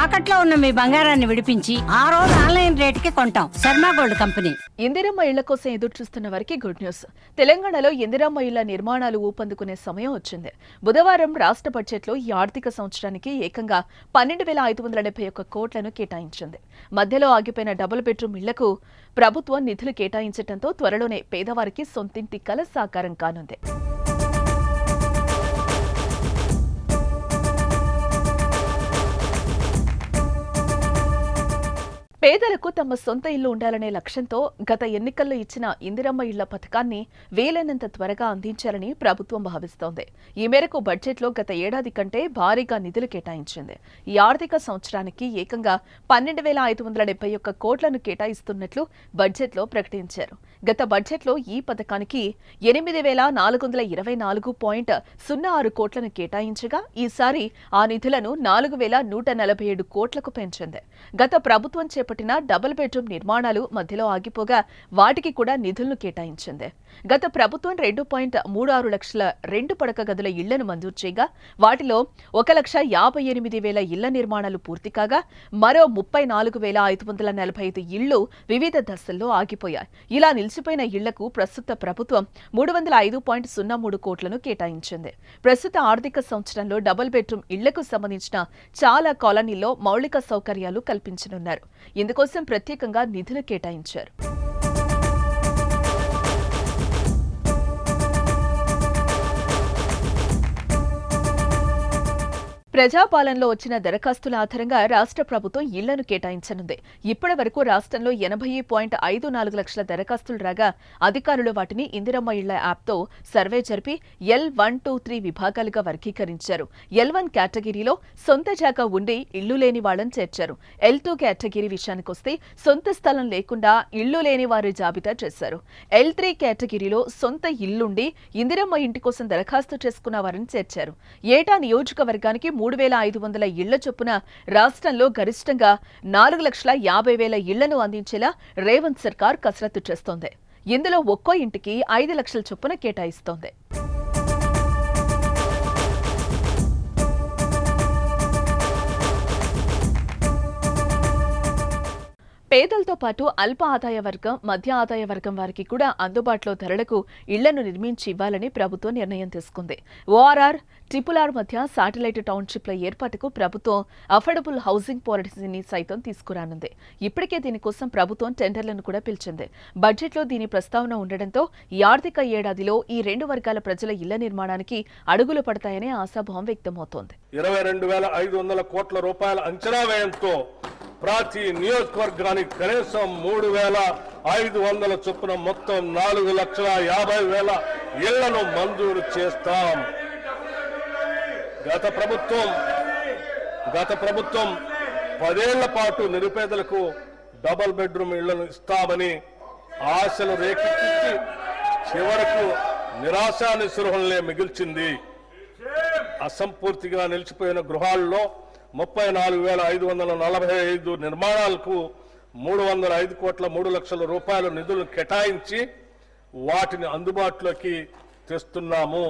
తాకట్లో ఉన్న మీ బంగారాన్ని విడిపించి ఆ రోజు ఆన్లైన్ రేటుకి కొంటాం. Sharma gold company. ఇందిరమ్మ ఇళ్ల కోసం ఎదురు చూస్తున్న వారికి గుడ్ న్యూస్. తెలంగాణలో ఇందిరమ్మ ఇళ్ల నిర్మాణాలు ఊపందుకునే సమయం వచ్చింది. బుధవారం రాష్ట్ర బడ్జెట్లో ఈ ఆర్థిక సంవత్సరానికి ఏకంగా 12,571 కోట్లను కేటాయించింది. మధ్యలో ఆగిపోయిన డబుల్ బెడ్రూమ్ ఇళ్లకు ప్రభుత్వం నిధులు కేటాయించడంతో త్వరలోనే పేదవారికి సొంతింటి కల సాకారం కానుంది. పేదలకు తమ సొంత ఇల్లు ఉండాలనే లక్ష్యంతో గత ఎన్నికల్లో ఇచ్చిన ఇందిరమ్మ ఇళ్ల పథకాన్ని వీలైనంత త్వరగా అందించాలని ప్రభుత్వం భావిస్తోంది. ఈ మేరకు బడ్జెట్లో గత ఏడాది కంటే భారీగా నిధులు కేటాయించింది. ఈ ఆర్థిక సంవత్సరానికి ఏకంగా 12,571 కోట్లను కేటాయిస్తున్నట్లు బడ్జెట్లో ప్రకటించారు. గత బడ్జెట్లో ఈ పథకానికి 8,424.06 కోట్లను కేటాయించగా ఈసారి ఆ నిధులను 4,147 కోట్లకు పెంచింది. గత ప్రభుత్వం చేపట్టిన డబుల్ బెడ్రూమ్ నిర్మాణాలు మధ్యలో ఆగిపోగా వాటికి కూడా నిధులను కేటాయించింది. గత ప్రభుత్వం 2.36 లక్షల 2 పడక గదుల ఇళ్లను మంజూరు చేయగా వాటిలో 1,58,000 ఇళ్ల నిర్మాణాలు పూర్తి కాగా మరో 34,545 ఇళ్లు వివిధ దశల్లో ఆగిపోయాయి. ఇలా నిలిచిపోయిన ఇళ్లకు ప్రస్తుత ప్రభుత్వం 305.03 కోట్లను కేటాయించింది. ప్రస్తుత ఆర్థిక సంవత్సరంలో డబుల్ బెడ్రూమ్ ఇళ్లకు సంబంధించిన చాలా కాలనీల్లో మౌలిక సౌకర్యాలు కల్పించనున్నారు. ఇందుకోసం ప్రత్యేకంగా నిధులు కేటాయించారు. ప్రజాపాలనలో వచ్చిన దరఖాస్తుల ఆధారంగా రాష్ట్ర ప్రభుత్వం ఇళ్లను కేటాయించనుంది. ఇప్పటి వరకు రాష్ట్రంలో 80.54 లక్షల దరఖాస్తులు రాగా అధికారులు వాటిని ఇందిరమ్మ ఇళ్ల యాప్తో సర్వే జరిపి L123 విభాగాలుగా వర్గీకరించారు. L1 కేటగిరీలో సొంత జాగా ఉండి ఇళ్లు లేని వాళ్లను చేర్చారు. L2 కేటగిరీ విషయానికొస్తే సొంత స్థలం లేకుండా ఇళ్లు లేని వారి జాబితా చేశారు. L3 కేటగిరీలో సొంత ఇల్లుండి ఇందిరమ్మ ఇంటి కోసం దరఖాస్తు చేసుకున్న వారిని చేర్చారు. ఏటా నియోజకవర్గానికి 3,500 ఇళ్ల చొప్పున రాష్ట్రంలో గరిష్టంగా 4,50,000 ఇళ్లను అందించేలా రేవంత్ సర్కార్ కసరత్తు చేస్తోంది. ఇందులో ఒక్కో ఇంటికి 5 లక్షల చొప్పున కేటాయిస్తోంది. పేదలతో పాటు అల్ప ఆదాయ వర్గం, మధ్య ఆదాయ వర్గం వారికి కూడా అందుబాటులో ధరలకు ఇళ్లను నిర్మించి ఇవ్వాలని ప్రభుత్వం నిర్ణయం తీసుకుంది. ORR, RRR మధ్య శాటిలైట్ టౌన్షిప్ల ఏర్పాటుకు ప్రభుత్వం అఫోర్డబుల్ హౌసింగ్ పాలసీని సైతం తీసుకురానుంది. ఇప్పటికే దీనికోసం ప్రభుత్వం టెండర్లను కూడా పిలిచింది. బడ్జెట్లో దీని ప్రస్తావన ఉండడంతో ఈ ఆర్థిక ఏడాదిలో ఈ రెండు వర్గాల ప్రజల ఇళ్ల నిర్మాణానికి అడుగులు పడతాయనే ఆశాభావం వ్యక్తమవుతోంది. 22,500 కోట్ల రూపాయల అంచనా వ్యయంతో ప్రతి నియోజకవర్గానికి కనీసం 3,500 చొప్పున మొత్తం 4,50,000 ఇళ్లను మంజూరు చేస్తాం. గత ప్రభుత్వం 10 ఏళ్ల పాటు నిరుపేదలకు డబుల్ బెడ్రూమ్ ఇళ్లను ఇస్తామని ఆశలు రేకెత్తించి చివరకు నిరాశా నిస్పృహలనే మిగిల్చింది. అసంపూర్తిగా నిలిచిపోయిన గృహాల్లో 34,545 నిర్మాణాలకు 305 కోట్ల 3 లక్షల రూపాయల నిధులను కేటాయించి వాటిని అందుబాటులోకి తెస్తున్నాము.